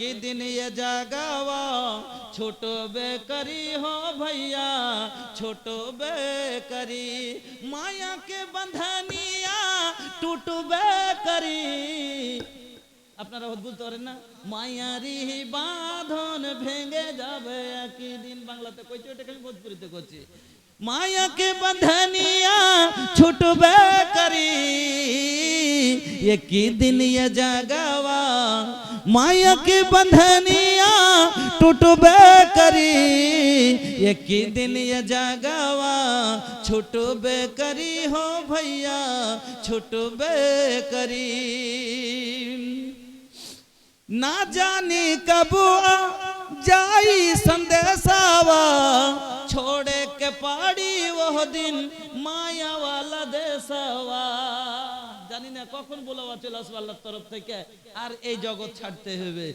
ही दिन ये जगावा छोटो बेकरी हो भैया छोटो बेकरी माया के बंधनिया टूटबे करी আপনারা বুঝতে পারেন না মায়ারি বাঁধন ভেঙে যাবে একই দিন বাংলাতে কইছে ওটা খালি ভোজপুরিতে করছি माया के बंधनिया छूटबे करी एक ही दिन ये जगावा माया के बंधनिया टूटबे करी एक ही दिन ये जगावा छूटबे करी हो भैया छूटबे करी ना जाने कब जाई संदेशावा छोड़े के पाड़ी वो दिन माया वाला देशवा জানি না কখন বলাবা চলে আসবে আল্লাহর তরফ থেকে আর এই জগৎ ছাড়তে হবে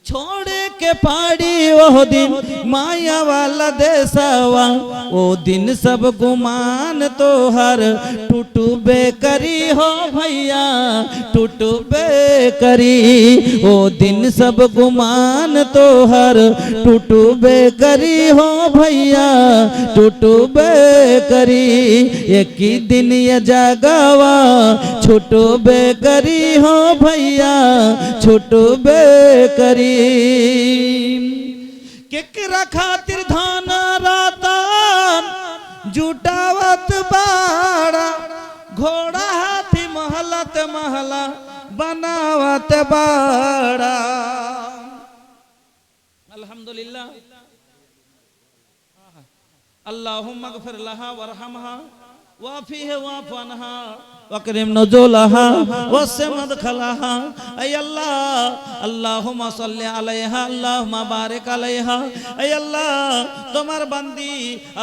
छोड़े के पाड़ी वो दिन माया वाला देशवा ओ दिन सब गुमान तो हर टूटबे करी हो भैया टूटबे करी ओ दिन सब गुमान तो हर टूटबे करी हो भैया टूटबे करी एक ही दिन ये जगावा छूटबे करी हो भैया छूटबे करी केकरा खातिर धन रतन जुटावत बाड़ा घोड़ा हाथी महलत महला बनावत बाड़ा अल्हम्दुलिल्लाह अल्लाहुम्मा गफिर लहा वरहमहा वाफीहा वाफ़ अन्हा वकरिम नुजुलहा वस्म मदखलहा ऐ अल्लाह अल्लाहुम्मा सल्ली अलैहा अल्लाहुम्मा बारिक अलैहा ऐ अल्लाह তোমার বান্দি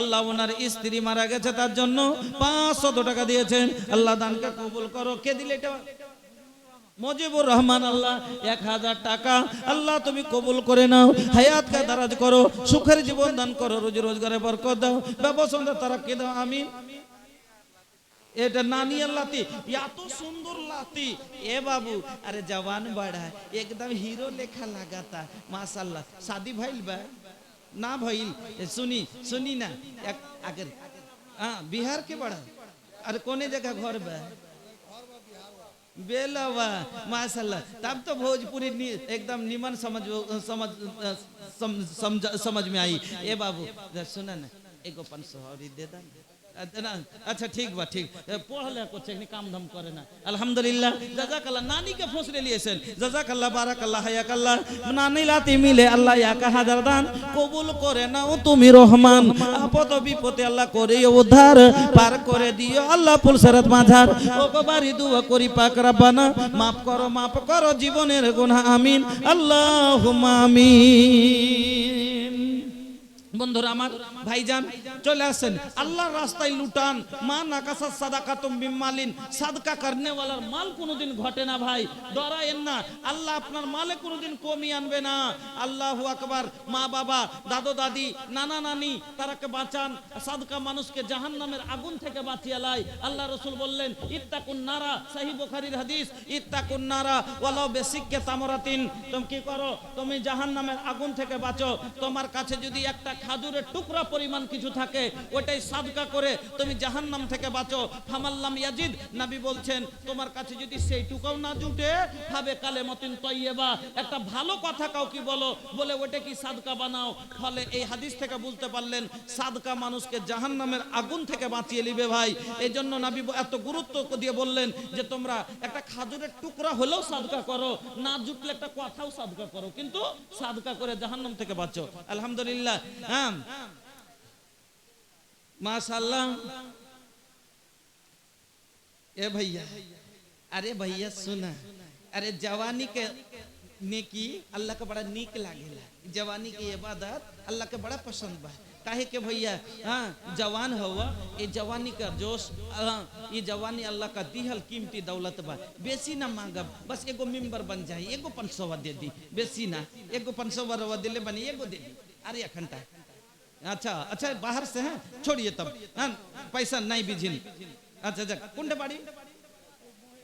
আল্লাহ ওনার স্ত্রী মারা গেছে তার জন্য 500 টাকা দিয়েছেন আল্লাহ দানকে কবুল করো কে দিলে এটা মুজিবুর রহমান আল্লাহ 1000 টাকা আল্লাহ তুমি কবুল করে নাও হায়াত কা দারাজ করো সুখের জীবন দান করো রুজি রোজগারে বরকত দাও ব্যবসা তারাক্কি দাও আমিন এটা নানিয়ার লাতি এত সুন্দর লাতি এ বাবু আরে জওয়ান বড়া एकदम हीरो लेखा लगाता माशाल्लाह शादी भइल बा ना भइल सुनी सुनी ना अगर हां बिहार के बड़ा अरे कोने जगह घर बा बेलवा माशाल्लाह तब तो भोजपुरी एकदम निमन समझ समझ समझ समझ में आई ए बाबू सुना ना एगो 500 और दे दा अच्छा ठीक बा ठीक पढ़ले कुछ काम धाम करे ना अल्हम्दुलिल्लाह जजाकल्लाह नानी के फसले लिएছেন जजाकल्लाह बाराकाल्लाह हयाकाल्लाह नानी लाती मिले अल्लाह या का হাজার দান কবুল করে নাও তুমি রহমান আপদ বিপদে আল্লাহ করে উদ্ধার পার করে দিও আল্লাহ পুলসরাত মাঝার ও কবারি দুয়া করি পাক রব্বানা মাফ করো জীবনের গুনাহ আমিন আল্লাহুম্মা আমিন বন্ধুরা আমার ভাইজান চলে আসেন আল্লাহর রাস্তায় লুটান মা নাকাসা সাদাকাতুম বিমালিন সাদকা করনে ওয়ালার মাল কোনোদিন ঘটে না ভাই ডরায়েন না আল্লাহ আপনার মালে কোনোদিন কমি আনবে না আল্লাহু আকবার মা বাবা দাদু দাদি নানা নানি তারাকে বাঁচান সাদকা মানুষকে জাহান্নামের আগুন থেকে বাঁচিয়ে লাই আল্লাহ রাসূল বললেন ইত্তাকুন নারা সহিহ বুখারীর হাদিস ইত্তাকুন নারা ওয়ালাউ বিসিক্কে তামরাতিন তুমি কি করো তুমি জাহান্নামের আগুন থেকে বাঁচো তোমার কাছে যদি একটা খাজুরের টুকরা পরিমাণ কিছু থাকে ওটাই সাদকা করে তুমি জাহান্নাম থেকে বাঁচো ফামাল্লাম ইয়াজিদ নবী বলছেন তোমার কাছে যদি সেই টুকাও না জুটে ভাবে কালেমাতুন তাইয়্যিবা একটা ভালো কথা কাউকে বলো বলে ওটা কি সাদকা বানাও ফলে এই হাদিস থেকে বুঝতে পারলেন সাদকা মানুষকে জাহান্নামের আগুন থেকে বাঁচিয়ে নেবে ভাই এইজন্য নবী এত গুরুত্ব দিয়ে বললেন যে তোমরা একটা খাজুরের টুকরা হলেও সাদকা করো না জুটলে একটা কথাও সাদকা করো কিন্তু সাদকা করে জাহান্নাম থেকে বাঁচো আলহামদুলিল্লাহ হ্যাঁ माशाल्लाह ए भैया अरे भैया सुना अरे जवानी के नेकी अल्लाह का बड़ा नीक लागेला जवानी की इबादत अल्लाह के बड़ा पसंद बा काहे के भैया हाँ जवान हुआ ये जवानी का जोश ये जवानी अल्लाह का दिहल कीमती दौलत बा बेसी ना मांगब बस एगो मेंबर बन जाए एगो 500 दे दी बेसी ना एगो 500 दिले बनी एगो दे दी अरे अखंडा अच्छा अच्छा बाहर से हैं छोड़िए तब हाँ पैसा नहीं बिझिन अच्छा अच्छा कुंडे बाड़ी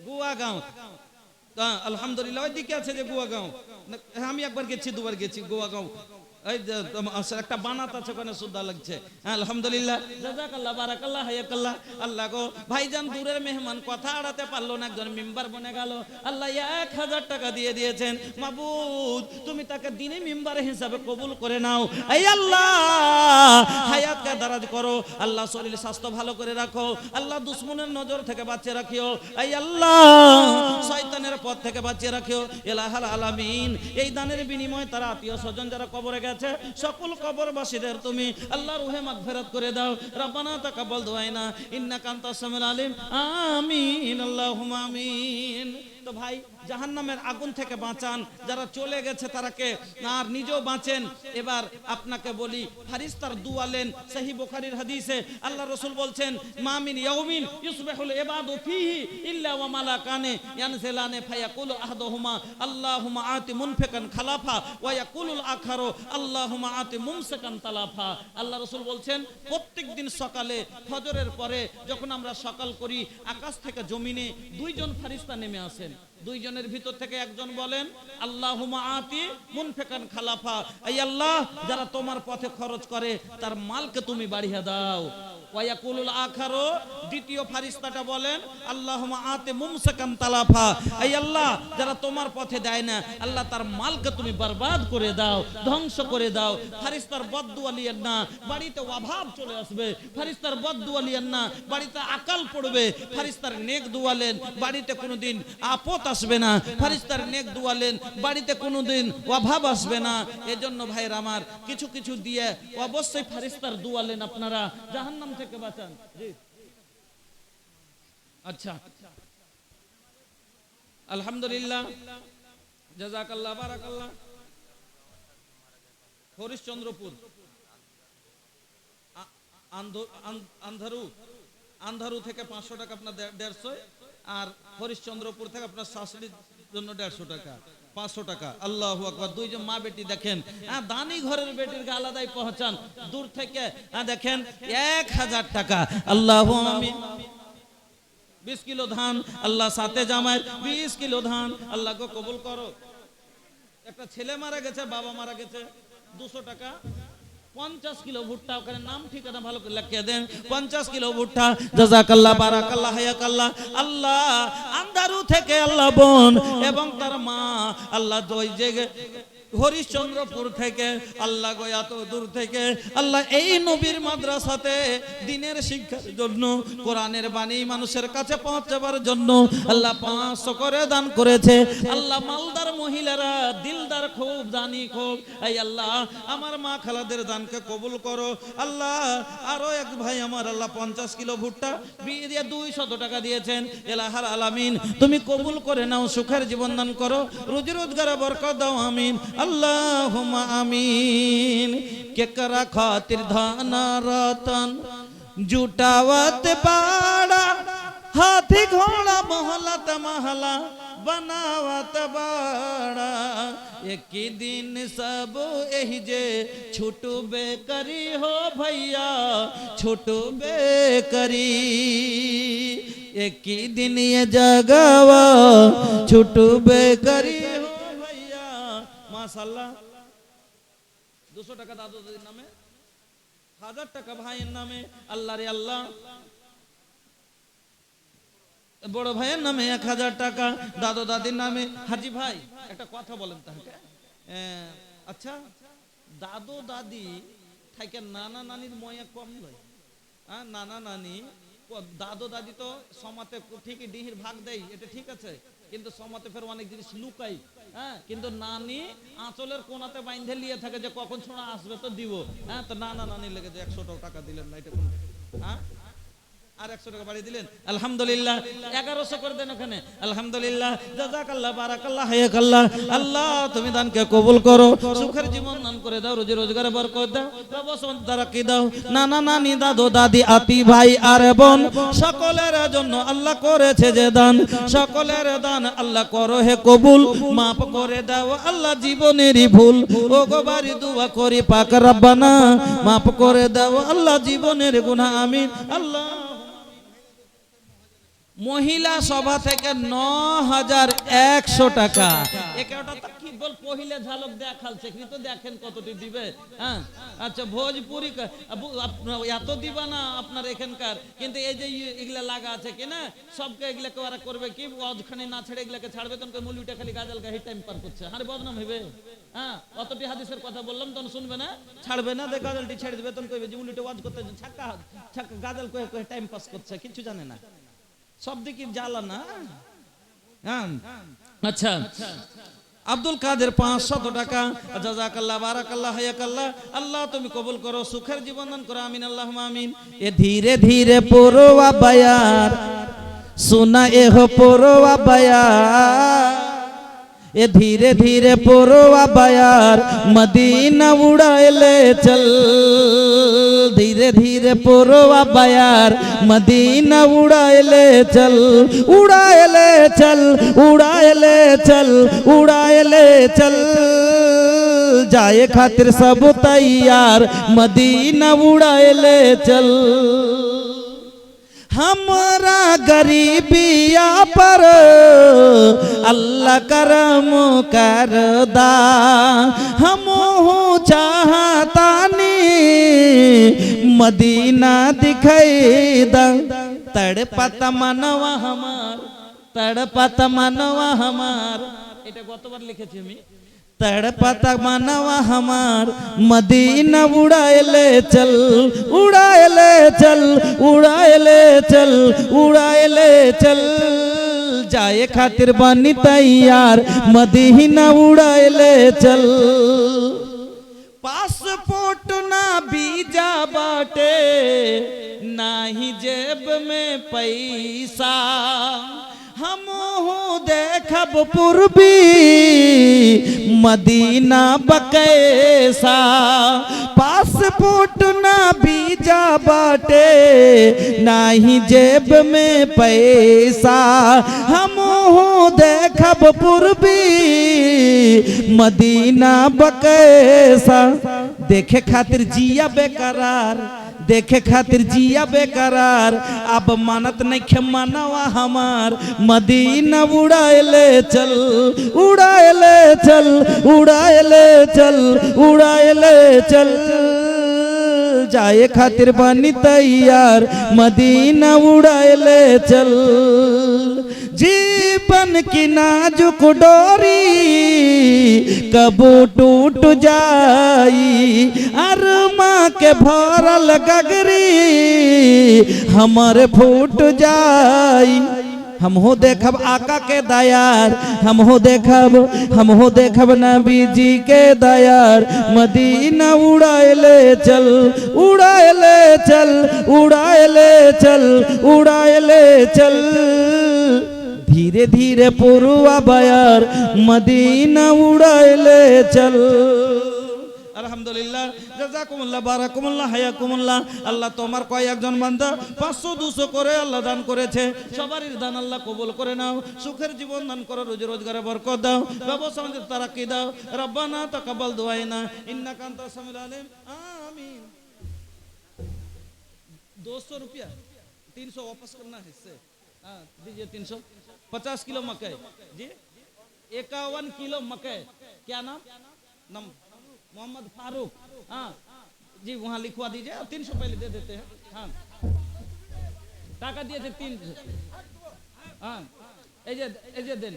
गुआ गांव আলহামদুলিল্লাহ ওইদিকে আছে যে গোয়াগাঁও, আমি একবার গেছি দুবার গেছি গোয়াগাঁও, এই যে একটা বানাত আছে ওখানে সুদ্ধা লাগছে। আলহামদুলিল্লাহ, জাযাকাল্লাহ, বারাকাল্লাহ, হায়াকাল্লাহ। আল্লাহ গো ভাইজান দূরের মেহমান, কথা আড়াতে পারলো না, একজন মিম্বার বনে গেল। আল্লাহ 1000 টাকা দিয়ে দিয়েছেন। মাবুদ তুমি তাকে দিনে মিম্বার হিসাবে কবুল করে নাও। এই আল্লাহ হায়াতকে দারাজ করো, আল্লাহ শরীর স্বাস্থ্য ভালো করে রাখো, আল্লাহ দুশ্মনের নজর থেকে বাঁচিয়ে রাখিও, এই আল্লাহ শয়তানের পথ থেকে বাঁচিয়ে রাখিও ইলাহাল আলামিন। এই দানের বিনিময়ে তারা আত্মীয় স্বজন যারা কবরে গেছে সকল কবরবাসীদের তুমি আল্লাহ রুহে মাগফিরাত করে দাও। রব্বানা তাকাব্বাল দুআনা ইন্নাকা আনতাস সামিউল আলিম। আমিন আল্লাহুম্মা আমিন। তো ভাই জাহান্নামের আগুন থেকে বাঁচান, যারা চলে গেছে তারাকে, আর নিজেও বাঁচেন। এবার আপনাকে বলি ফারিস্তার দুয়ালেন, সহিহ বুখারীর হাদিসে আল্লাহ রাসূল বলছেন মা মিন ইয়াউমিন ইসবিহুল ইবাদু ফীহি ইল্লা ওয়া মালাকানে ইয়ানজিলানে ফায়াকুলু আহাদুহুমা আল্লাহুম্মা আতি মুনফিকান খালাফা ওয়া ইয়াকুলুল আখারু আল্লাহুম্মা আতি মুমসিকান তালাফা। আল্লাহ রাসূল বলছেন প্রত্যেকদিন সকালে ফজরের পরে যখন আমরা সকাল করি, আকাশ থেকে জমিনে দুইজন ফারিস্তা নেমে আসেন। দুইজনের ভিতর থেকে একজন বলেন আল্লাহুম্মা আতি মুনফিকান খালাফা, এই আল্লাহ যারা তোমার পথে খরচ করে তার মালকে তুমি বাড়িয়ে দাও। ওয়ায়াকুলুল আখারু, দ্বিতীয় ফারিস্তাটা বলেন আল্লাহুম্মা আতি মুমসিকান তালাফা, এই আল্লাহ যারা তোমার পথে দেয় না আল্লাহ তার মালকে তুমি বরবাদ করে দাও, ধ্বংস করে দাও। ফারিস্তার বদদুয়া লিয়েন না, বাড়িতে অভাব চলে আসবে। ফারিস্তার বদদুয়া লিয়েন না, বাড়িতে আকাল পড়বে। ফারিস্তার নেক দুয়ালেন, বাড়িতে কোনোদিন আপদ আসবে না। ফারিস্তার নেক দুয়ালেন, বাড়িতে কোনোদিন অভাব আসবে না। এজন্য ভাইয়ের আমার কিছু কিছু দিয়ে অবশ্যই ফারিস্তার দুয়ালেন, আপনারা জাহান্নাম থেকে বাঁচান। জি আচ্ছা, আলহামদুলিল্লাহ, জাযাকাল্লাহ, বারাকাল্লাহ। হরিশ্চন্দ্রপুর আন্ধারু থেকে 500 টাকা আপনার 150, আর হরিশ্চন্দ্রপুর থেকে আপনার শাশুড়ির জন্য 150 টাকা, 500 টাকা। আল্লাহু আকবার। দুইজন মা বেটি দেখেন, দানি ঘরের বেটির আলাদাই পহচান, দূর থেকে দেখেন 1000 টাকা। আল্লাহু আমিন। 20 কিলো ধান, আল্লাহ সাথে জামাই 20 কিলো ধান, আল্লাহ গো কবুল করো। একটা ছেলে মারা গেছে, বাবা মারা গেছে, 200 টাকা। 50 কিলো ভুট্টা, ওখানে নাম ঠিকানা ভালো করে লিখে দেন। 50 কিলো ভুট্টা, জাযাকাল্লাহ, বারাকাল্লাহ, হায়াকাল্লাহ। আল্লাহ আন্দারু থেকে আল্লাহ বোন এবং তার মা, আল্লাহ দুই জায়গায় হরিশ্চন্দ্রপুর থেকে আল্লাহ গো এত দূর থেকে আল্লাহ এই নবীর মাদ্রাসাতে দিনের শিক্ষার জন্য, কোরআনের বাণী মানুষের কাছে পৌঁছাবার জন্য আল্লাহ 500 করে দান করেছে। আল্লাহ মালদার মহিলারা দিলদার খুব, জানি খুব, এই আল্লাহ আমার মা খালাদের দানকে কবুল করো। আল্লাহ আরো এক ভাই আমার আল্লাহ 50 কিলো ভুট্টা 200 টাকা দিয়েছেন। ইলাহাল আলামিন তুমি কবুল করে নাও, সুখের জীবন দান করো, রুজি রোজগারে বরকত দাও। আমিন আল্লাহুম্মা আমিন। কেকরা খাতির ধন রতন जुटावत बाड़ा, हाथी घोड़ा मोहलत महला बनावत बाड़ा। एक दिन सब एही जे छुटबे करी हो भैया, छुटबे करी। एक दिन ये जगवा छुटबे करी हो भैया। माशाल्लाह 200 টাকা দাদু দাদির নামে, 1000 টাকা ভাইয়ের নামে। আল্লাহ রে আল্লাহ, বড় ভাইয়ের নামে 1000 টাকা, দাদু দাদির নামে। হাজি ভাই একটা কথা বলেন তাহলে, আচ্ছা দাদু দাদি থাকে নানা নানির ময়া কম লয়? নানা নানি দাদু দাদি তো সমাতে ঠিকই ডিহির ভাগ দেয়, এটা ঠিক আছে, কিন্তু সমাতে ফের অনেক জিনিস লুকাই। কিন্তু নানি আঁচলের কোনাতে বাইন্ধে লিয়ে থাকে যে কখন ছোঁড়া আসবে তো দিব। তো নানা নানি লেগে যে 100 টাকা দিলেন না, এটা কোন আর 100 টাকা বাড়িয়ে দিলেন। আলহামদুলিল্লাহ 1100 করে দেন ওখানে। আলহামদুলিল্লাহ, জাযাকাল্লাহ, বারাকাল্লাহ, হায়াকাল্লাহ। আল্লাহ তুমি দানকে কবুল করো, সুখের জীবন দান করে দাও, রোজি রোজগারে বরকত দাও, ব্যবসায় তারাকি দাও। নানা নানি দাদু দাদি আতি ভাই আর বোন সকলের জন্য আল্লাহ করেছে যে দান, সকলের দান আল্লাহ করো হে কবুল, মাফ করে দাও আল্লাহ জীবনেরই ভুল। ও গো বাড়ি দোয়া করি পাক রব্বানা, মাফ করে দাও আল্লাহ জীবনের গুনাহ। আমিন। আল্লাহ মহিলা সভা থেকে ৯,১০০ টাকা। একটা তো কি বল পহিলে ঝালক দেখালছে কি তো দেখেন কতটি দিবে। হ্যাঁ আচ্ছা ভোজপুরি এত দিবা না আপনার এখানকার, কিন্তু এই যে এগুলা লাগা আছে কিনা সবকে এগুলাকে ওরা করবে কি অজখানি না ছেড়ে এগুলাকে ছাড়বে, তখন মুলিটা খালি গাজাল গাহি টাইম পার করছে, আরে বদনাম হইবে। হ্যাঁ অতটি হাদিসের কথা বললাম তখন শুনবে না, ছাড়বে না, দেখ গাজালটি ছেড়ে দিবে, তখন কইবে যে মুলিটা ওয়াজ করতে ছাক্কা ছাক্কা গাজাল কয়ে কয়ে টাইম পাস করছে, কিছু জানে না, সব দিকে জ্বালা না। হ্যাঁ আচ্ছা আব্দুল কাদের 500 টাকা। জাযাকাল্লাহ বারাকাল্লাহ হায়াকাল্লাহ, আল্লাহ তুমি কবুল করো, সুখের জীবন দান করো, আমিন আল্লাহুম্মা আমিন। এ ধীরে ধীরে পরোয়া বায়ার सुना एहो पोरोवा बयार, ए धीरे धीरे पोरोवा बयार मदीना उड़ाए ले चल, धीरे धीरे पोरोवा बयार मदीना उड़ाए ले चल, उड़ाए ले चल, उड़ाए ले चल, उड़ाए ले चल, जाए खातिर सब तैयार मदीना उड़ाए ले चल। हमारा गरीबिया पर अल्लाह करम कर दा, हम हो चाहतानी मदीना दिखाई दा, तड़पत मनवा हमार, तड़पत मनवा हमार, এটা কতবার লিখেছি আমি, तड़पत मनवा हमार मदीना उड़ाए ले चल, उड़ाए ले चल, उड़ाए ले चल, उड़ाए ले चल, जाए खातिर बनी तैयार मदीना उड़ाए ले चल। पासपोर्ट ना वीजा बाटे नाही जेब में पैसा, हम हो देखब पूर्वी मदीना बकैसा, पासपोर्ट ना वीजा बाटे नाही जेब में पैसा, हम हो देखब पूर्वी मदीना बकैसा, देखे खातिर जिया बेकरार, देखे खातिर जिया बेकरार, अब मानत नहीं खे मनवा हमार मदीना उड़ाए ले चल, उड़ाए ले चल, उड़ाए ले चल, उड़ाए ले चल, जाए खातिर बनी तैयार मदीना उड़ाए ले चल। जीवन की नाजुक डोरी कबू टूट जाई, अरमा के भरल गगरी हमारे फूट जाई, हम हो देखब आका के दयार, हम हो देखब नबी जी के दयार मदीना उड़ाए ले चल, उड़ाए ले चल, उड़ाए ले चल, उड़ाए ले चल, धीरे धीरे पुरवा बयार मदीना उड़ाए ले चल। আলহামদুলিল্লাহ জাযাকুমুল্লাহ বারাকুমুল্লাহ হায়াকুমুল্লাহ। আল্লাহ তোমার কয়েকজন বান্দা 500-200 করে আল্লাহ দান করেছে, সবারই দান আল্লাহ কবুল করে নাও, সুখের জীবন দান করো, রুজি রোজগারে বরকত দাও, ব্যবসা বাণিজ্যে তারাক্কি দাও, রব্বানা তাকাব্বাল দুআইনা ইন্নাকা আনতাস সামিউল আলিম, आमीन। 200 रुपया 300 वापस करना है इससे, हाँ दीजिए 300। 50 किलो मकई जी, 51 किलो मकई, क्या नाम मोहम्मद फारूक, हाँ जी वहाँ लिखवा दीजिए, 300 पहले दे देते हैं। हाँ टाका दिए थे 300, हाँ এই যে দেন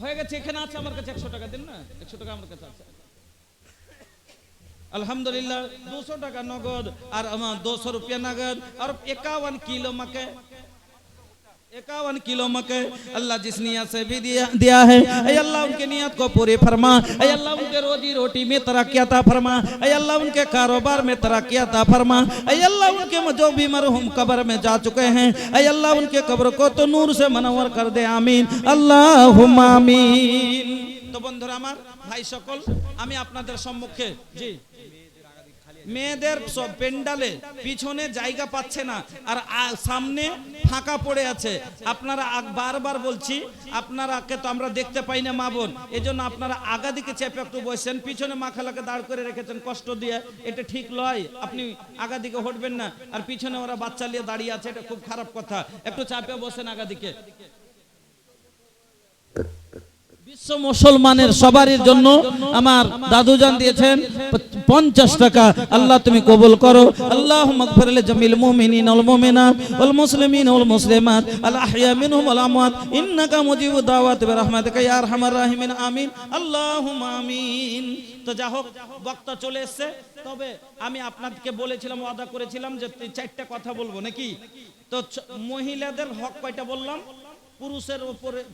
হয়ে গেছে, এখানে আছে আমার কাছে 100 টাকা দেন না, 100 টাকা আমার কাছে আছে अल्हम्दुलिल्लाह। 200 টাকা নগদ আর 200 रुपया नगद और 51 किलो मकई, 51 किलो मकई अल्लाह जिस नियत से भी दिया है, ऐ अल्लाह उनके नियत को पूरी फरमा, ऐ अल्लाह उनके रोजी रोटी में तरक्की अता फरमा, ऐ अल्लाह उनके कारोबार में तरक्की अता फरमा, ऐ अल्लाह उनके जो भी मरहूम कब्र में जा चुके हैं, ऐ अल्लाह उनके कब्र को तो नूर से मनवर कर दे, आमीन अल्लाहुम्मा आमीन। तो बंधुरा আমার ভাই সকল, আমি আপনাদের সম্মুখে জি মেয়েদের সব পেন্ডালে পিছনে জায়গা পাচ্ছে না আর সামনে ফাঁকা পড়ে আছে। আপনারা বারবার বলছি, আপনারাকে তো আমরা দেখতে পাই না মা বোন, এজন্য আপনারা আগা দিকে চেপে একটু বসেন, পিছনে মা খালাকে দাঁড় করে রেখেছেন কষ্ট দিয়ে, এটা ঠিক লয়। আপনি আগা দিকে হটবেন না, আর পিছনে ওরা বাচ্চা নিয়ে দাঁড়িয়ে আছে, এটা খুব খারাপ কথা। একটু চাপে বসেন আগা দিকে। বিশ্ব মুসলমানের সবারই জন্য আমার দাদুজান দিয়েছেন 50 টাকা। আল্লাহ তুমি কবুল করো। আল্লাহুম্মা গফির লি জামিল মুমিনিন ওয়াল মুমিনাত ওয়াল মুসলিমিন ওয়াল মুসলিমাত আল আহইয়া মিনহুম ওয়াল আমওয়াত ইন্নাকা মুজিবুদ দাওয়াতি বিরহমাতিকা ইয়া আরহামার রাহিমিন আমিন আল্লাহুম্মা আমিন। তো যা হোক, বক্তা চলে এসেছে। তবে আমি আপনাদেরকে বলেছিলাম, ওয়াদা করেছিলাম যে 4টা কথা বলবো নাকি। তো মহিলাদের হক কয়টা বললাম?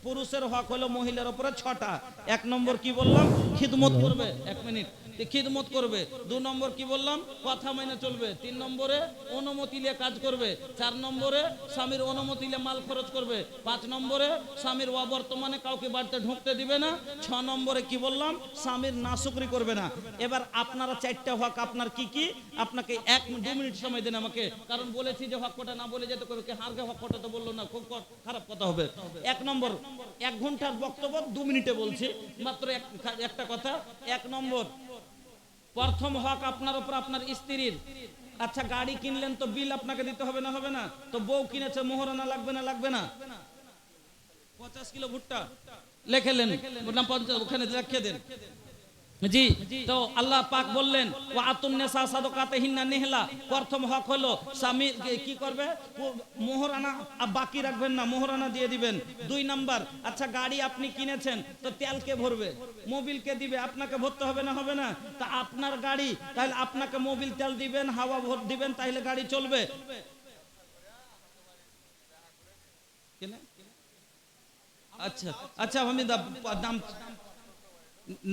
পুরুষের হক হলো মহিলার উপরে 6টা। 1 নম্বর কি বললাম? খিদমত করবে। 1 মিনিট, খিদমত করবে। 2 নম্বর কি বললাম? কথা মেনে চলবে। 3 নম্বরে অনুমতি নিয়ে কাজ করবে। 4 নম্বরে স্বামীর অনুমতি নিয়ে মাল খরচ করবে। 5 নম্বরে স্বামীর অবর্তমানে কাউকে বাড়িতে ঢুকতে দিবে না। 6 নম্বরে কি বললাম? স্বামীর নাশুকরি করবে না। এবার আপনারা 4টা হক আপনার কি কি? আপনাকে 1-2 মিনিট সময় দেন আমাকে, কারণ বলেছি যে হক কটা না বলে যেতে করবে। হারগে হক কটা তো বললো না, খুব খারাপ কথা হবে। 1 নম্বর, 1 ঘন্টার বক্তব্য 2 মিনিটে বলছি, মাত্র একটা কথা। 1 নম্বর, প্রথম হক আপনার উপর আপনার স্ত্রীর। আচ্ছা, গাড়ি কিনলেন তো বিল আপনাকে দিতে হবে না? হবে না? তো বউ কিনেছে, মোহরানা লাগবে না? লাগবে না? 50 কিলো ভুট্টা লেখেলেন, ওখানে লিখে দেন। জি, তো আল্লাহ পাক বললেন ওয়া আতুন নিসা সাদাকাতিহিন্না নিহলা। প্রথম হক হলো স্বামী কি করবে? মোহরানা বাকি রাখবেন না, মোহরানা দিয়ে দিবেন। 2 নাম্বার, আচ্ছা গাড়ি আপনি কিনেছেন তো তেল কে ভরবে? মোবিল কে দিবে? আপনাকে ভরতে হবে না? হবে না? তা আপনার গাড়ি, তাহলে আপনাকে মোবিল তেল দিবেন, হাওয়া ভর দিবেন, তাহলে গাড়ি চলবে। আচ্ছা আচ্ছা, আমি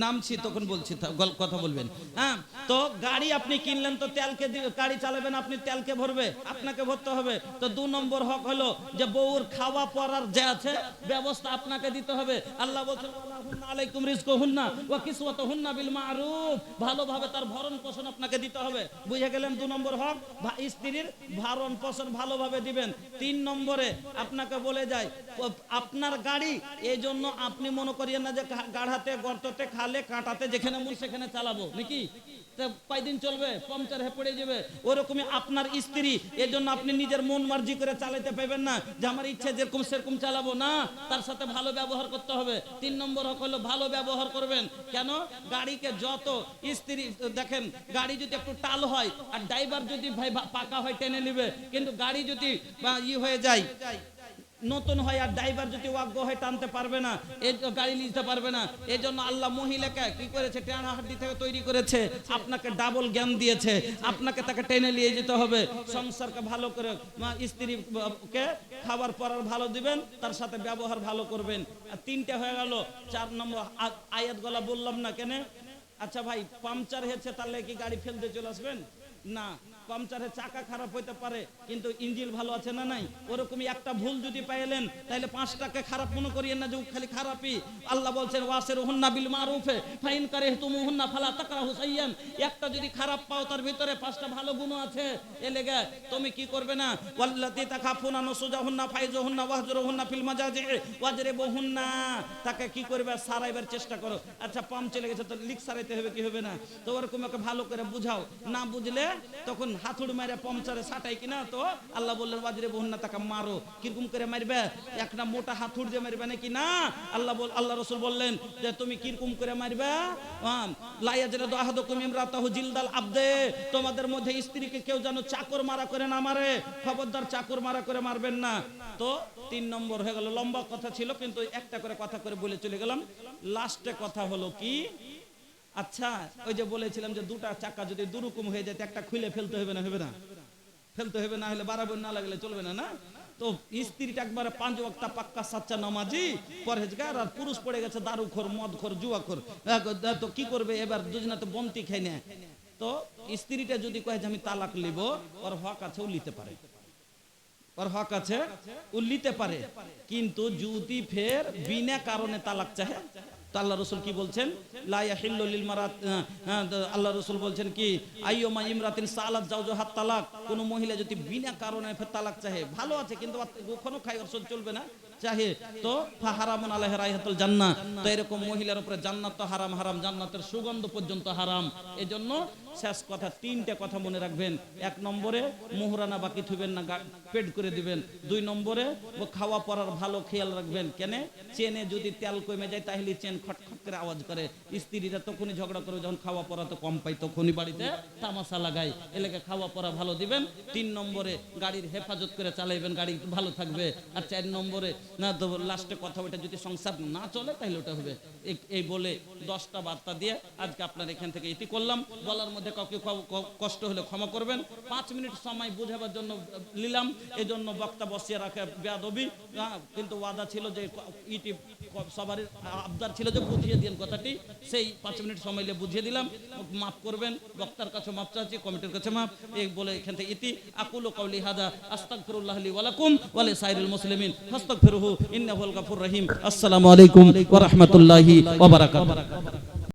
নামছি তখন বলছি, কথা বলবেন। হ্যাঁ, তো গাড়ি আপনি কিনলেন তো তেলকে গাড়ি চালাবেন, আপনি তেলকে ভরবে, আপনাকে ভরতে হবে। তো 2 নম্বর হক হলো যে বউর খাওয়া পরার যে আছে ব্যবস্থা আপনাকে দিতে হবে। আল্লাহ বলছেন আলাইকুম রিজকুহুন্না ওয়া কিসওয়াতুহুন্না বিল মারুফ। ভালোভাবে তার ভরণ পোষণ আপনাকে দিতে হবে। বুঝে গেলেন? 2 নম্বর হক স্ত্রীর ভরণ পোষণ ভালোভাবে দিবেন। 3 নম্বরে আপনাকে বলে যায় আপনার গাড়ি, এই জন্য আপনি মনে করিয়েন না যে গাড়াতে গর্ততে খালে কাঁটাতে যেখানে মন সেখানে চালাবো নাকি, কয়দিন চলবে? পাংচার হয়ে পড়ে যাবে। ওরকমই আপনার স্ত্রী, এই জন্য আপনি নিজের মন মার্জি করে চালাতে পারবেন না যে আমার ইচ্ছা যেরকম সেরকম চালাবো না, তার সাথে ভালো ব্যবহার করতে হবে। 3 নম্বর হক হলো ভালো ব্যবহার করবেন। কেন? গাড়িকে যত স্ত্রী দেখেন, গাড়ি যদি একটু টাল হয় আর ড্রাইভার যদি ভাই পাকা হয় টেনে নেবে, কিন্তু গাড়ি যদি হয়ে যায় নতুন হয় আর ড্রাইভার যদি অজ্ঞ হয় টানতে পারবে না, এই গাড়ি নিতে পারবে না। এই জন্য আল্লাহ মহিলাকে কি করেছে? টেনা হাড্ডি থেকে তৈরি করেছে, আপনাকে ডাবল জ্ঞান দিয়েছে, আপনাকে তাকে টেনে নিয়ে যেতে হবে। সংসারকে ভালো করে স্ত্রীকে খাবার পরার ভালো দিবেন, তার সাথে ব্যবহার ভালো করবেন। আর 3টে হয়ে গেল। 4 নম্বর আয়াত গলা বললাম না কেন? আচ্ছা ভাই, পাংচার হয়েছে তাহলে কি গাড়ি ফেলতে চলে আসবেন? না, পাংচারে চাকা খারাপ হইতে পারে কিন্তু ইঞ্জিন ভালো আছে না নাই? ওরকমই একটা ভুল যদি পাইলেন তাহলে 5টাকে খারাপ মনে করিয়েন না যে খালি খারাপই। আল্লাহ বলছেন ওয়াসিরুহুন্না বিল মারুফে ফাইন কারিহতুমুহুন্না ফালা তাকরাহু সাইয়্যান। একটা যদি খারাপ পাও তার ভিতরে 5টা ভালো গুণ আছে, এ লেগে তুমি কি করবে না? ওয়াল্লাতি তাখাফুনা নুসুজাহুন্না ফাইজুহুন্না ওয়াহজুরুহুন্না ফিল মাজাজি ওয়াজরিবুহুন্না। তাকে কি করবে? সারাইবার চেষ্টা করো। আচ্ছা, পাম্প চলে গেছে তো লিক সারাইতে হবে কি হবে না? তো ওরকম ওকে ভালো করে বুঝাও, না বুঝলে তখন হাতুড় মারে পাংচারে সাটাই কিনা। তো আল্লাহ বললেন ওয়াজরিবুহুন্না, তাকে মারো। কিরকম করে মারবে? একটা মোটা হাতুড় দিয়ে মারবে নাকি? না, আল্লাহ রাসূল বললেন যে তুমি কিরকম করে মারবে? লা ইয়াজরাদু আহাদুকুম ইমরাতাহু জিলদাল আবদে। তোমাদের মধ্যে স্ত্রীকে কেউ যেন চাকর মারা করে না মারে, খবরদার চাকর মারা করে মারবেন না। তো 3 নম্বর হয়ে গেল। লম্বা কথা ছিল কিন্তু একটা করে কথা করে বলে চলে গেলাম। লাস্টে কথা হলো কি, আচ্ছা ওই যে বলেছিলাম যে 2টা চাকা যদি দুরকম হয়ে যায় একটা খুলে ফেলতে হবে না? হবে না? ফেলতে হবে, না হলে বারাবর না লাগলে চলবে না। না, তো স্ত্রীটা একবারে 5 ওয়াক্ত পাক্কা সাচ্চা নামাজি পরহেজগার, আর পুরুষ পড়ে গেছে দারুখোর, মদখোর, জুয়াখোর। তো কি করবে? এবার দুজনে তো বন্তি খাই না। তো স্ত্রীটা যদি কয় যে আমি তালাক লিব, ওর হক আছে, ও লিতে পারে। ওর হক আছে, ও লিতে পারে। কিন্তু যদি ফের বিনা কারণে তালাক চাহে তো আল্লাহ রসুল কি বলছেন, লা ইয়াহিল্লু লিল মারাত, আল্লাহ রসুল বলছেন কি, আইয়ুমা ইমরাতিন সালাত জাওজুহা তালাক, কোন মহিলা যদি বিনা কারণে তালাক চাহে, ভালো আছে কিন্তু কখনো খাই অর্জন চলবে না, চাহে তো ফাহারামুন আলাইহি রাইহাতুল জান্নাহ, তো এরকম মহিলার উপরে জান্নাত তো হারাম, হারাম জান্নাতের সুগন্ধ পর্যন্ত হারাম। এজন্য শেষ কথা, তিনটা কথা মনে রাখবেন। এক নম্বরে মোহরানা বাকি থুবেন না, পেড করে দিবেন। দুই নম্বরে খাওয়া পরার ভালো খেয়াল রাখবেন, কেন চেনে যদি তেল কমে যায় তাহলে চেন খটখট করে আওয়াজ করে, স্ত্রীরা তখনই ঝগড়া করে যখন খাওয়া পরা তো কম পাই, তখনই বাড়িতে তামাশা লাগায়, এলাকা খাওয়া পরা ভালো দিবেন। তিন নম্বরে গাড়ির হেফাজত করে চালাইবেন, গাড়ি ভালো থাকবে। আর চার নম্বরে না তো লাস্টে কথা, ওইটা যদি সংসার না চলে তাহলে ওটা হবে। এই বলে 10টা বার্তা দিয়ে আজকে আপনার এখান থেকে এটি করলাম। বলার মধ্যে কাউকে কষ্ট হলে ক্ষমা করবেন। 5 মিনিট সময় বুঝাবার জন্য নিলাম, এই জন্য বক্তা বসিয়ে রাখে বেয়াদবি, কিন্তু ওয়াদা ছিল যে ইটি সবারই আবদার ছিল যে বুঝিয়ে দিন কথাটি, সেই 5 মিনিট সময় নিয়ে বুঝিয়ে দিলাম। মাফ করবেন, বক্তার কাছে মাফ চাচ্ছি, কমিটির কাছে মাফ। এই বলে এখান থেকে ইতি আকুলু কাউলি হাদা আস্তাগফিরুল্লাহ লি ওয়া লাকুম ওয়া লিসাইরিল মুসলিমিন ফাস্তাগফিরুহু ইন্নাহুল গাফুর রহিম। আসসালামু আলাইকুম ওয়া রাহমাতুল্লাহি ওয়া বারাকাতুহু।